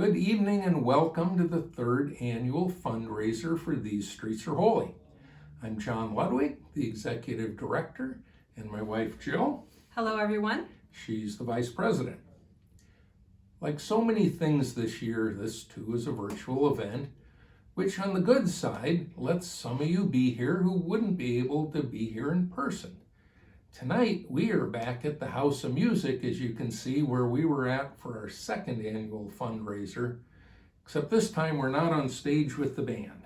Good evening and welcome to the third annual fundraiser for These Streets Are Holy. I'm John Ludwig, the Executive Director, and my wife Jill. Hello everyone. She's the Vice President. Like so many things this year, this too is a virtual event, which on the good side lets some of you be here who wouldn't be able to be here in person. Tonight, we are back at the House of Music, as you can see, where we were at for our second annual fundraiser, except this time we're not on stage with the band.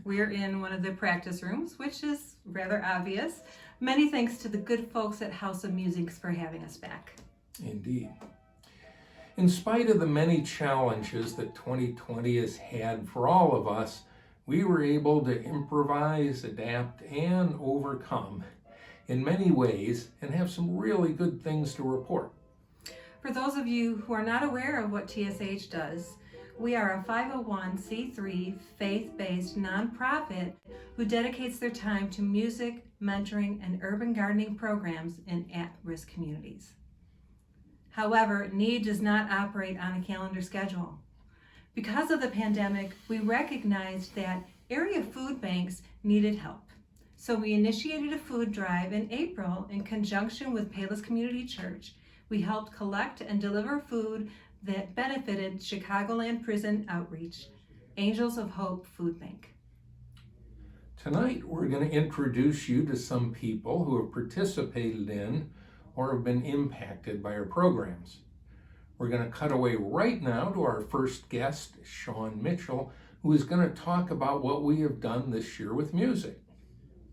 We're in one of the practice rooms, which is rather obvious. Many thanks to the good folks at House of Music for having us back. Indeed. In spite of the many challenges that 2020 has had for all of us, we were able to improvise, adapt, and overcome in many ways and have some really good things to report. For those of you who are not aware of what TSAH does, we are a 501c3 faith-based nonprofit who dedicates their time to music, mentoring, and urban gardening programs in at-risk communities. However, NEED does not operate on a calendar schedule. Because of the pandemic, we recognized that area food banks needed help. So we initiated a food drive in April in conjunction with Palos Community Church. We helped collect and deliver food that benefited Chicagoland Prison Outreach, Angels of Hope Food Bank. Tonight, we're going to introduce you to some people who have participated in or have been impacted by our programs. We're going to cut away right now to our first guest, Sean Mitchell, who is going to talk about what we have done this year with music.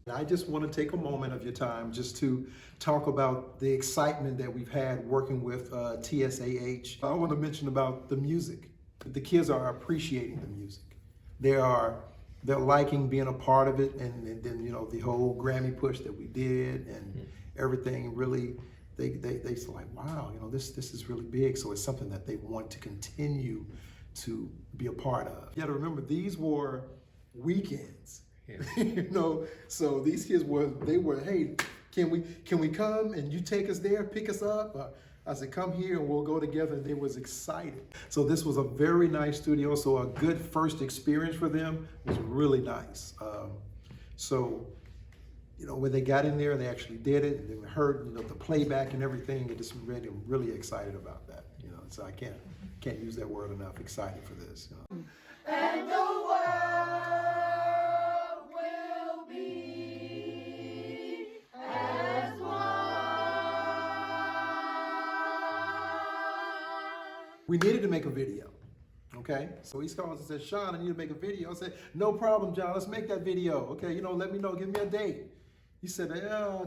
I just want to take a moment of your time just to talk about the excitement that we've had working with TSAH. I want to mention about the music. The kids are appreciating the music. They're liking being a part of it, and then the whole Grammy push that we did and everything really. They like, wow, this is really big. So it's something that they want to continue to be a part of. You got to remember, these were weekends. Yeah. So these kids were, hey, can we come and you take us there, pick us up? I said, come here and we'll go together. And they was excited. So this was a very nice studio. So a good first experience for them. It was really nice. When they got in there, they actually did it, and they heard the playback and everything. It just made them really excited about that. So I can't use that word enough. Excited for this. And the world will be as one. We needed to make a video. Okay, so he calls and says, Sean, I need to make a video. I said, no problem, John, let's make that video. Okay, let me know, give me a date. He said,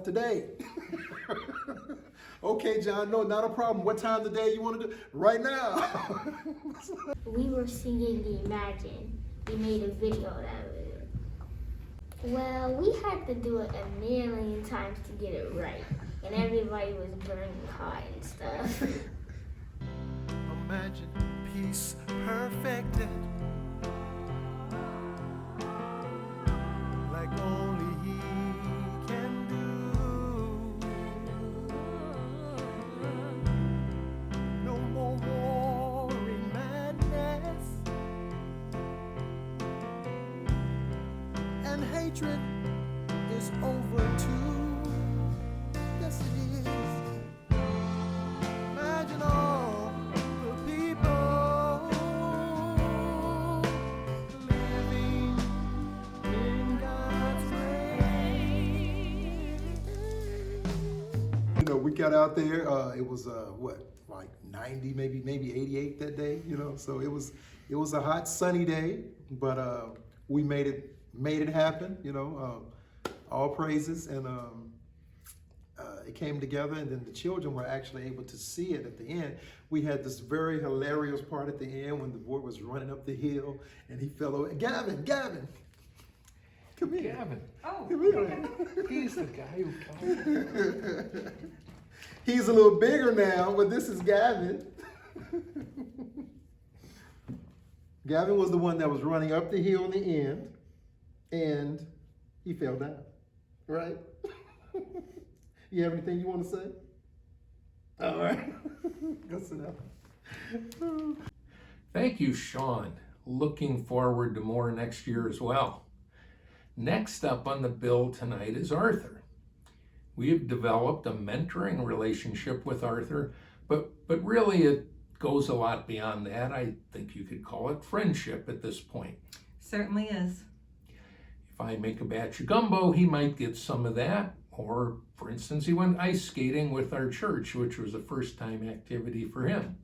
today. Okay, John, no, not a problem. What time today you want to do? Right now. We were singing the Imagine. We made a video of that. Well, we had to do it a million times to get it right. And everybody was burning hot and stuff. Imagine peace perfected, like only He can do. No more war and madness, and hatred is over too. Yes, it is. Imagine all the people living in God's reign. We got out there, it was like 90, maybe 88 that day, so it was a hot sunny day, but we made it happen, all praises, and it came together, and then the children were actually able to see it at the end. We had this very hilarious part at the end when the boy was running up the hill and he fell over. Gavin, come here. Gavin. Oh, come here. He's the guy who comes. He's a little bigger now, but this is Gavin. Gavin was the one that was running up the hill in the end, and he fell down, right? You have anything you want to say? All right. Go sit down. Thank you, Sean. Looking forward to more next year as well. Next up on the bill tonight is Arthur. We have developed a mentoring relationship with Arthur, but really it goes a lot beyond that. I think you could call it friendship at this point. Certainly is. If I make a batch of gumbo, he might get some of that. Or, for instance, he went ice skating with our church, which was a first-time activity for him.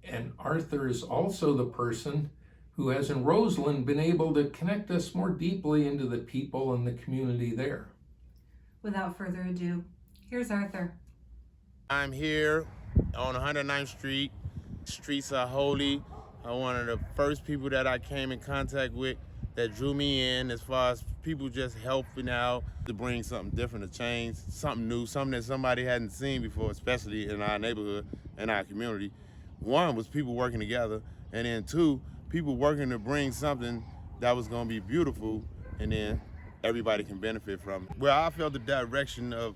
And Arthur is also the person who has in Roseland been able to connect us more deeply into the people and the community there. Without further ado, here's Arthur. I'm here on 109th Street. Streets are holy. I'm one of the first people that I came in contact with that drew me in as far as people just helping out to bring something different, to change, something new, something that somebody hadn't seen before, especially in our neighborhood and our community. One was people working together, and then two, people working to bring something that was gonna be beautiful, and then everybody can benefit from it. Well, I felt the direction of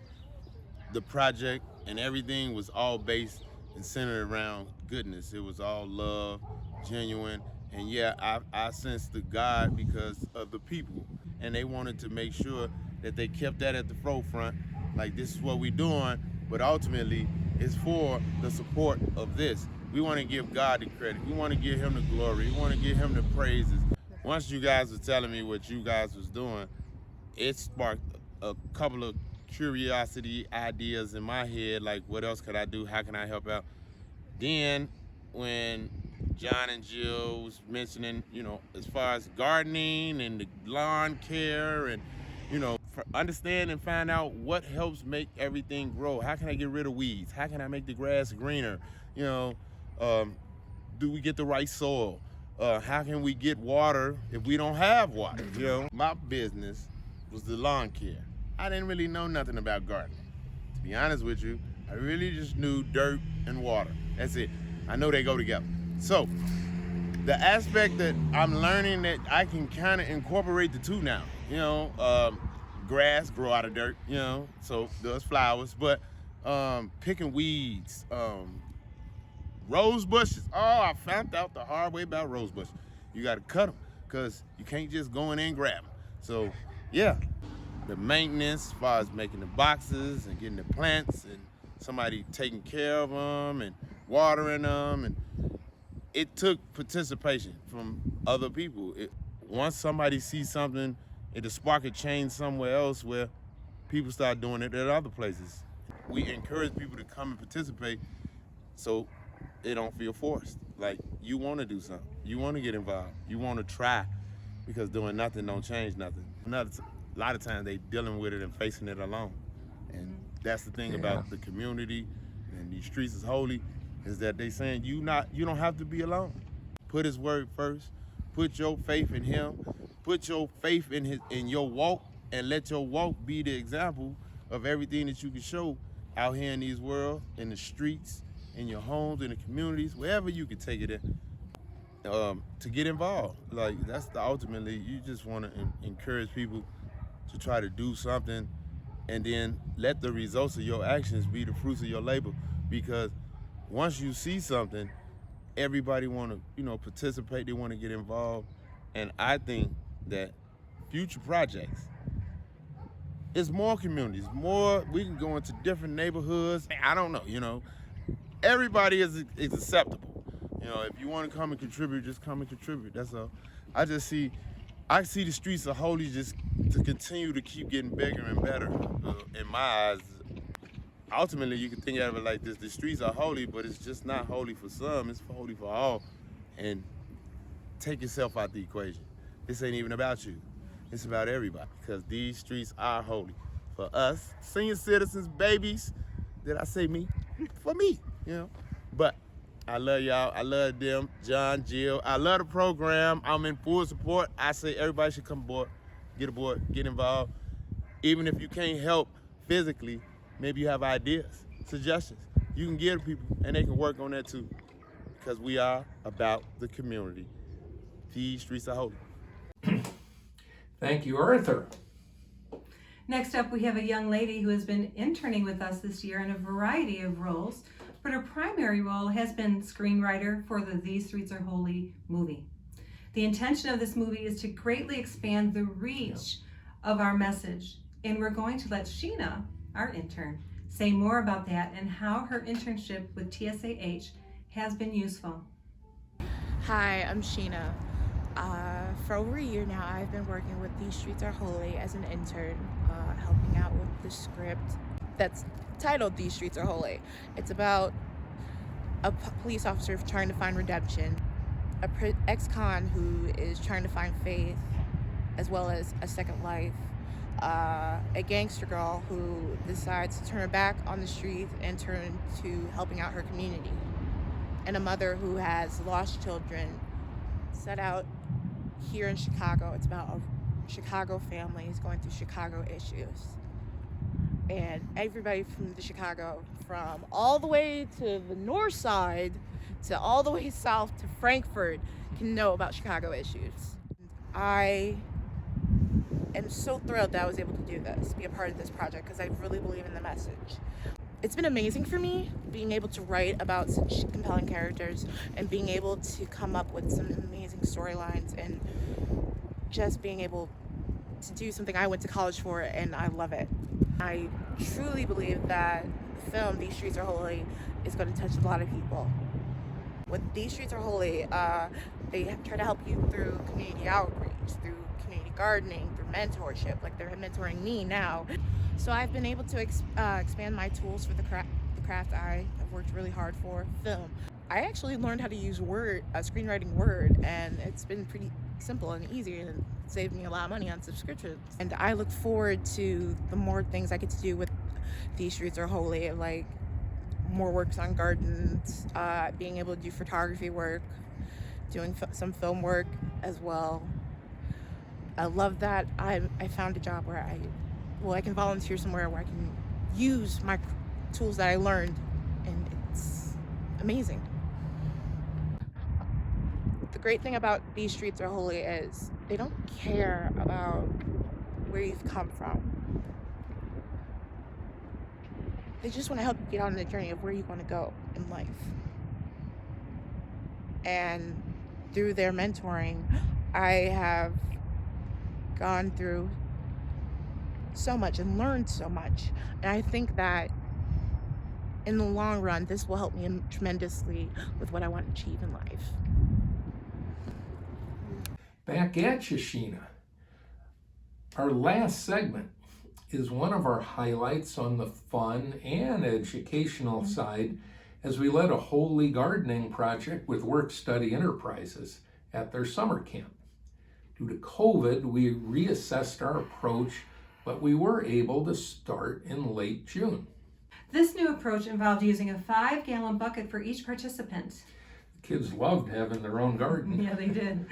the project and everything was all based and centered around goodness. It was all love, genuine, and yeah, I sensed the God because of the people, and they wanted to make sure that they kept that at the forefront, like this is what we're doing, but ultimately it's for the support of this. We want to give God the credit. We want to give him the glory. We want to give him the praises. Once you guys were telling me what you guys was doing, it sparked a couple of curiosity ideas in my head, like what else could I do? How can I help out? Then when John and Jill was mentioning, as far as gardening and the lawn care and, understand and find out what helps make everything grow. How can I get rid of weeds? How can I make the grass greener? Do we get the right soil? How can we get water if we don't have water? My business was the lawn care. I didn't really know nothing about gardening. To be honest with you, I really just knew dirt and water. That's it. I know they go together. So the aspect that I'm learning that I can kind of incorporate the two now, grass grow out of dirt, so does flowers, but picking weeds, rose bushes. Oh, I found out the hard way about rose bushes. You got to cut them because you can't just go in there and grab them. So yeah, the maintenance as far as making the boxes and getting the plants and somebody taking care of them and watering them, and it took participation from other people. Once somebody sees something, it'll spark a change somewhere else where people start doing it at other places. We encourage people to come and participate so they don't feel forced. Like, you want to do something, you want to get involved, you want to try, because doing nothing don't change nothing. A lot of times they dealing with it and facing it alone. And that's the thing about the community and these streets is holy, is that they saying you don't have to be alone. Put his word first, put your faith in him, put your faith in your walk, and let your walk be the example of everything that you can show out here in these world, in the streets, in your homes, in the communities, wherever you can take it in, to get involved. Like, that's ultimately, you just want to encourage people to try to do something, and then let the results of your actions be the fruits of your labor. Because once you see something, everybody want to, participate, they want to get involved. And I think that future projects, it's more communities, we can go into different neighborhoods. I don't know, everybody is acceptable. If you want to come and contribute, just come and contribute, that's all. I see the streets of holy just to continue to keep getting bigger and better. In my eyes, ultimately you can think of it like this: the streets are holy, but it's just not holy for some, it's holy for all. And take yourself out the equation. This ain't even about you, it's about everybody, because these streets are holy for us, senior citizens, babies. Did I say me? For me, But I love y'all, I love them, John, Jill, I love the program, I'm in full support. I say everybody should come aboard, get involved. Even if you can't help physically, maybe you have ideas, suggestions, you can give to people and they can work on that too, because we are about the community. These streets are holy. Thank you, Arthur. Next up, we have a young lady who has been interning with us this year in a variety of roles, but her primary role has been screenwriter for the These Streets Are Holy movie. The intention of this movie is to greatly expand the reach of our message, and we're going to let Sheena, our intern, say more about that and how her internship with TSAH has been useful. Hi, I'm Sheena. For over a year now, I've been working with These Streets Are Holy as an intern, helping out with the script that's titled These Streets Are Holy. It's about a police officer trying to find redemption, a ex-con who is trying to find faith as well as a second life, a gangster girl who decides to turn her back on the street and turn to helping out her community, and a mother who has lost children set out here in Chicago. It's about a Chicago family who's going through Chicago issues. And everybody from Chicago, from all the way to the north side to all the way south to Frankfurt, can know about Chicago issues. I am so thrilled that I was able to do this, be a part of this project, because I really believe in the message. It's been amazing for me being able to write about such compelling characters and being able to come up with some amazing storylines and just being able to do something I went to college for, and I love it. I truly believe that the film These Streets Are Holy is going to touch a lot of people. With These Streets Are Holy, they try to help you through community outreach, through community gardening, through mentorship, like they're mentoring me now. So I've been able to expand my tools for the craft I have worked really hard for, film. I actually learned how to use screenwriting Word, and it's been pretty simple and easy, and saved me a lot of money on subscriptions. And I look forward to the more things I get to do with These Streets Are Holy, like more works on gardens, being able to do photography work, doing some film work as well. I love that I found a job where I can volunteer somewhere where I can use my tools that I learned, and it's amazing. The great thing about These Streets Are Holy is they don't care about where you've come from. They just want to help you get on the journey of where you want to go in life. And through their mentoring, I have gone through so much and learned so much. And I think that in the long run, this will help me tremendously with what I want to achieve in life. Back at you, Sheena. Our last segment is one of our highlights on the fun and educational side, as we led a holy gardening project with Work Study Enterprises at their summer camp. Due to COVID, we reassessed our approach, but we were able to start in late June. This new approach involved using a 5-gallon bucket for each participant. The kids loved having their own garden. Yeah, they did.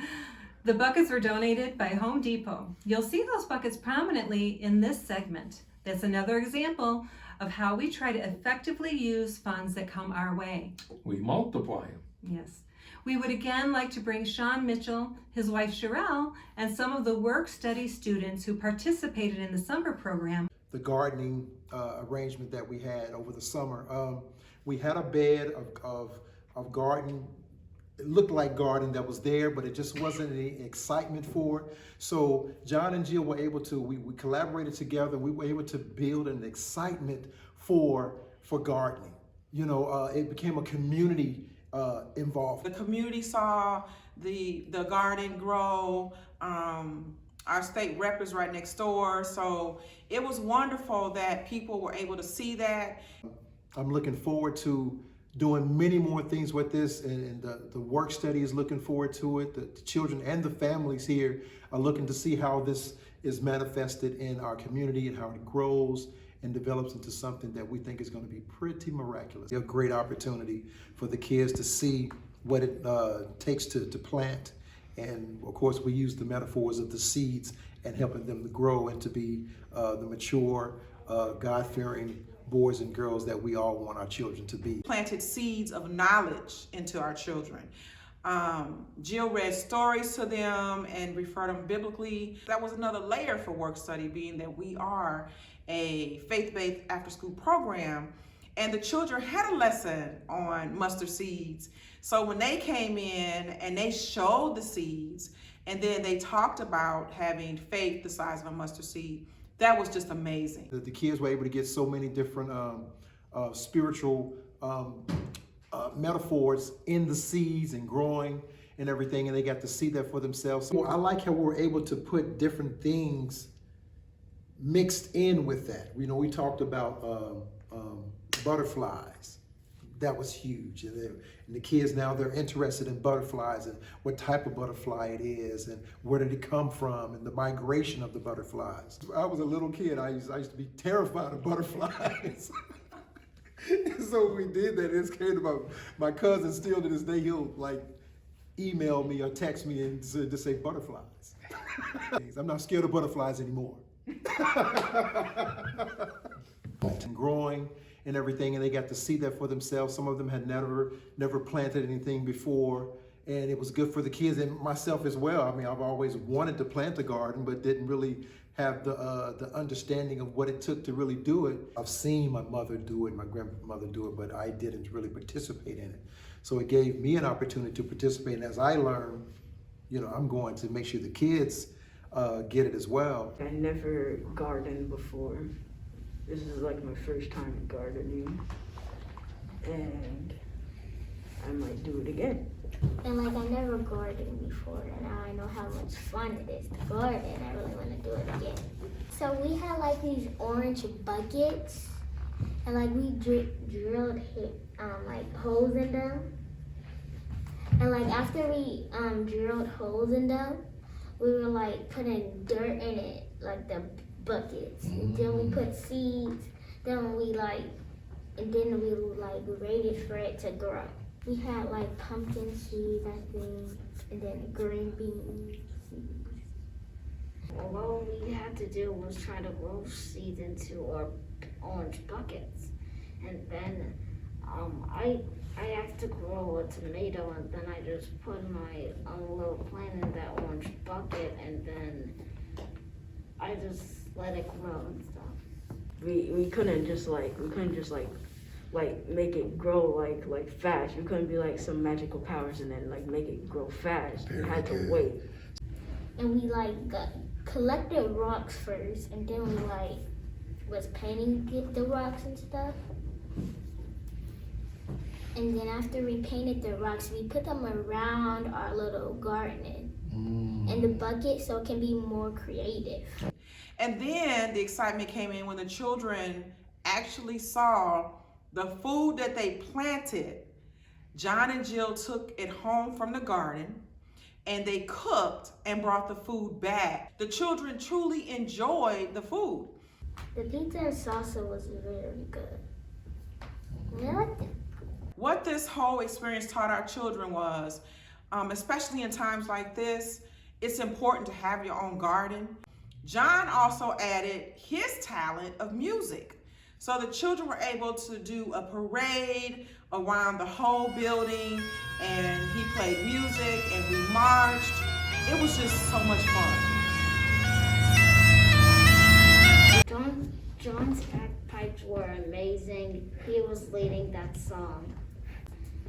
The buckets were donated by Home Depot. You'll see those buckets prominently in this segment. That's another example of how we try to effectively use funds that come our way. We multiply them. Yes. We would again like to bring Sean Mitchell, his wife Sherelle, and some of the work study students who participated in the summer program. The gardening arrangement that we had over the summer. We had a bed of garden. It looked like garden that was there, but it just wasn't any excitement for it. So John and Jill were able to, we collaborated together. We were able to build an excitement for gardening. You know, it became a community involved. The community saw the garden grow. Our state rep is right next door. So it was wonderful that people were able to see that. I'm looking forward to doing many more things with this, and the work study is looking forward to it. The children and the families here are looking to see how this is manifested in our community and how it grows and develops into something that we think is going to be pretty miraculous. A great opportunity for the kids to see what it takes to plant. And of course, we use the metaphors of the seeds and helping them to grow and to be the mature, God-fearing boys and girls that we all want our children to be. Planted seeds of knowledge into our children. Jill read stories to them and referred them biblically. That was another layer for work study, being that we are a faith-based after-school program, And the children had a lesson on mustard seeds. So when they came in and they showed the seeds, and then they talked about having faith the size of a mustard seed, that was just amazing. The kids were able to get so many different spiritual metaphors in the seeds and growing and everything, and they got to see that for themselves. So I like how we're able to put different things mixed in with that. You know, we talked about butterflies. That was huge. And the kids now, they're interested in butterflies and what type of butterfly it is and where did it come from and the migration of the butterflies. I was a little kid. I used to be terrified of butterflies. So we did that. It's came about my cousin still to this day, he'll like email me or text me and just say butterflies. I'm not scared of butterflies anymore. And growing and everything, and they got to see that for themselves. Some of them had never planted anything before, and it was good for the kids and myself as well. I mean, I've always wanted to plant a garden, but didn't really have the understanding of what it took to really do it. I've seen my mother do it, my grandmother do it, but I didn't really participate in it. So it gave me an opportunity to participate, and as I learn, you know, I'm going to make sure the kids get it as well. I never gardened before. This is like my first time gardening, and I might do it again. And like I never gardened before, and now I know how much fun it is to garden. I really want to do it again. So we had like these orange buckets, and like we drilled like holes in them. And like after we drilled holes in them, we were like putting dirt in it, like the buckets. And then we put seeds. Then we waited for it to grow. We had like pumpkin seeds, I think, and then green beans. Well, all we had to do was try to grow seeds into our orange buckets, and then I had to grow a tomato, and then I just put my little plant in that orange bucket, and then I just let it grow and stuff. We couldn't just like make it grow like fast. We couldn't be like some magical powers and then like make it grow fast. We had to wait. And we like collected rocks first, and then we like was painting the rocks and stuff. And then after we painted the rocks, we put them around our little garden in the bucket so it can be more creative. And then the excitement came in when the children actually saw the food that they planted. John and Jill took it home from the garden and they cooked and brought the food back. The children truly enjoyed the food. The pizza and salsa was very good. And I liked it. What this whole experience taught our children was, especially in times like this, it's important to have your own garden. John also added his talent of music. So the children were able to do a parade around the whole building, and he played music and we marched. It was just so much fun. John's bagpipes were amazing. He was leading that song.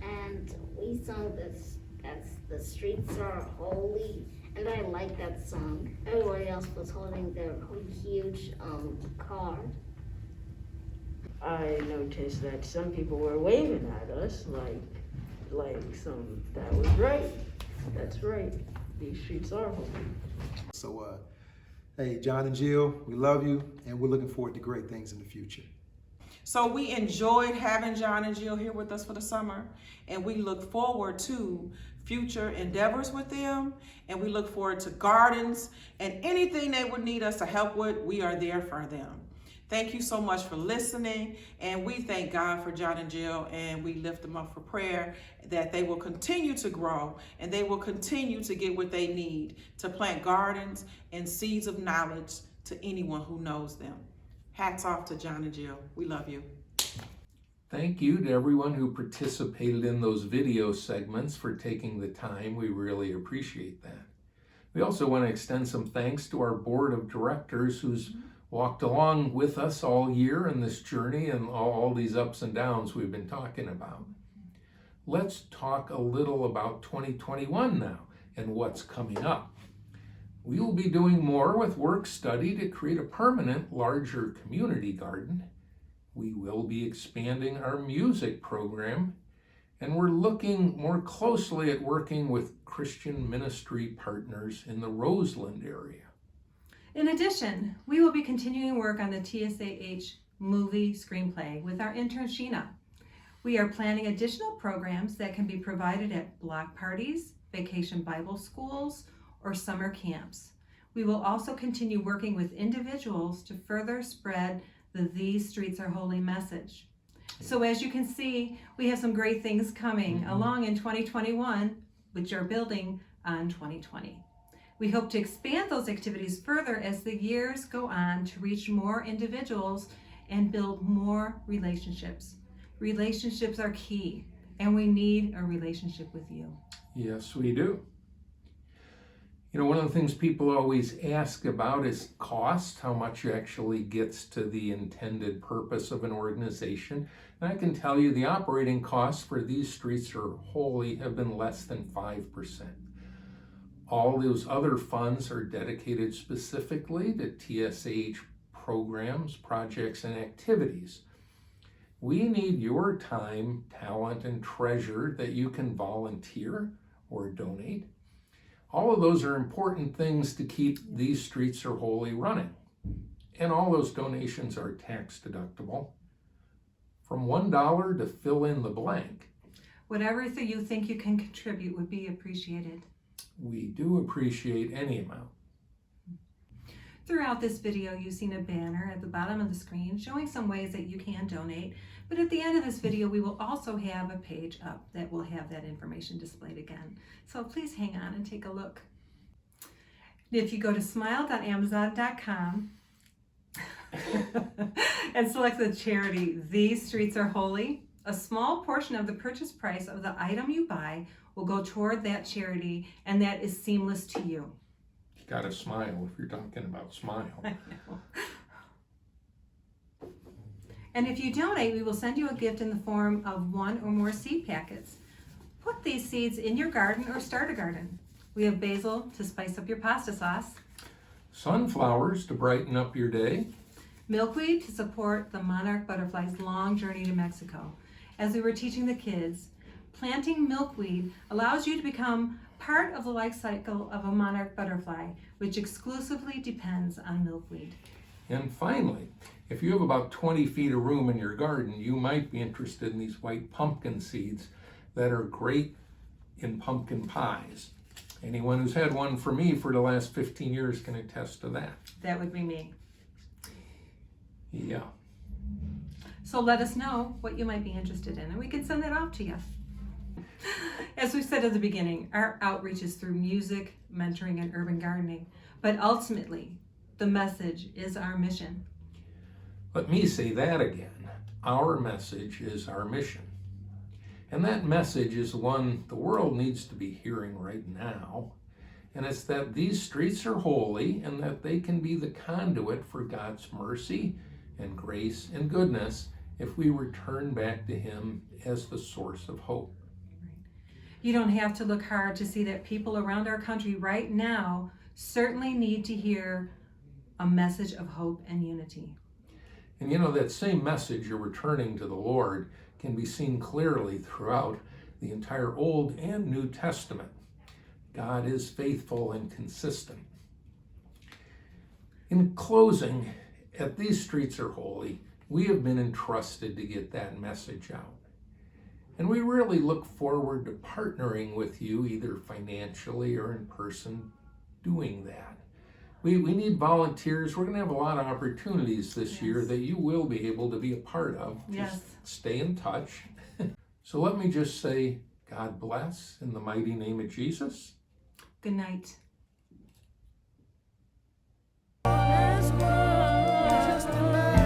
And we sung this, that's The Streets Are Holy, and I like that song. Everybody else was holding their huge card. I noticed that some people were waving at us like some, that was right. That's right. These streets are holy. So, hey, John and Jill, we love you, and we're looking forward to great things in the future. So we enjoyed having John and Jill here with us for the summer, and we look forward to future endeavors with them, and we look forward to gardens and anything they would need us to help with, we are there for them. Thank you so much for listening, and we thank God for John and Jill, and we lift them up for prayer that they will continue to grow and they will continue to get what they need to plant gardens and seeds of knowledge to anyone who knows them. Hats off to John and Jill. We love you. Thank you to everyone who participated in those video segments for taking the time. We really appreciate that. We also want to extend some thanks to our board of directors whose walked along with us all year in this journey and all these ups and downs we've been talking about. Let's talk a little about 2021 now and what's coming up. We will be doing more with work study to create a permanent, larger community garden. We will be expanding our music program, and we're looking more closely at working with Christian ministry partners in the Roseland area. In addition, we will be continuing work on the TSAH movie screenplay with our intern Sheena. We are planning additional programs that can be provided at block parties, vacation Bible schools, or summer camps. We will also continue working with individuals to further spread the These Streets Are Holy message. So as you can see, we have some great things coming along in 2021, which are building on 2020. We hope to expand those activities further as the years go on to reach more individuals and build more relationships. Relationships are key, and we need a relationship with you. Yes, we do. You know, one of the things people always ask about is cost, how much actually gets to the intended purpose of an organization. And I can tell you the operating costs for These Streets Are Holy have been less than 5%. All those other funds are dedicated specifically to TSAH programs, projects, and activities. We need your time, talent, and treasure that you can volunteer or donate. All of those are important things to keep These Streets Are Holy running. And all those donations are tax deductible. From $1 to fill in the blank. Whatever you think you can contribute would be appreciated. We do appreciate any amount. Throughout this video, you've seen a banner at the bottom of the screen showing some ways that you can donate. But at the end of this video, we will also have a page up that will have that information displayed again. So please hang on and take a look. If you go to smile.amazon.com and select the charity These Streets Are Holy, a small portion of the purchase price of the item you buy will go toward that charity, and that is seamless to you. You gotta smile if you're talking about smile. I know. And if you donate, we will send you a gift in the form of 1 or more seed packets. Put these seeds in your garden or start a garden. We have basil to spice up your pasta sauce, Sunflowers to brighten up your day, milkweed to support the monarch butterfly's long journey to Mexico. As we were teaching the kids, planting milkweed allows you to become part of the life cycle of a monarch butterfly, which exclusively depends on milkweed. and finally, if you have about 20 feet of room in your garden, you might be interested in these white pumpkin seeds that are great in pumpkin pies. Anyone who's had one for me for the last 15 years can attest to that. That would be me. Yeah. So let us know what you might be interested in, and we can send that off to you. As we said at the beginning, our outreach is through music, mentoring, and urban gardening. But ultimately, the message is our mission. Let me say that again. Our message is our mission. And that message is one the world needs to be hearing right now. And it's that these streets are holy and that they can be the conduit for God's mercy and grace and goodness if we return back to Him as the source of hope. You don't have to look hard to see that people around our country right now certainly need to hear a message of hope and unity. And you know, that same message, you're returning to the Lord, can be seen clearly throughout the entire Old and New Testament. God is faithful and consistent. In closing, at These Streets Are Holy, we have been entrusted to get that message out. And we really look forward to partnering with you, either financially or in person, doing that. We need volunteers. We're going to have a lot of opportunities this year that you will be able to be a part of. Just stay in touch. So let me just say, God bless in the mighty name of Jesus. Good night. Just imagine.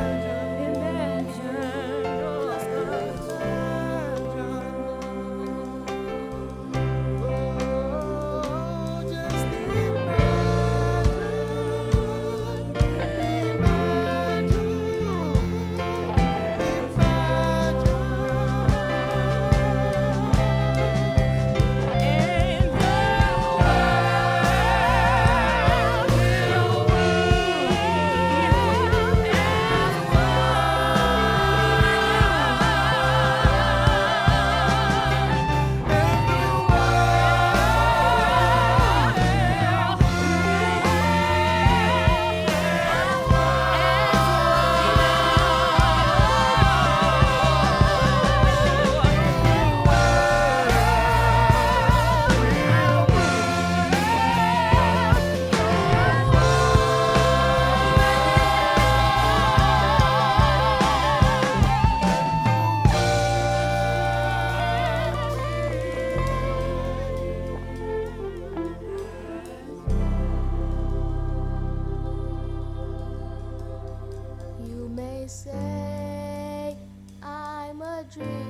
They say I'm a dream.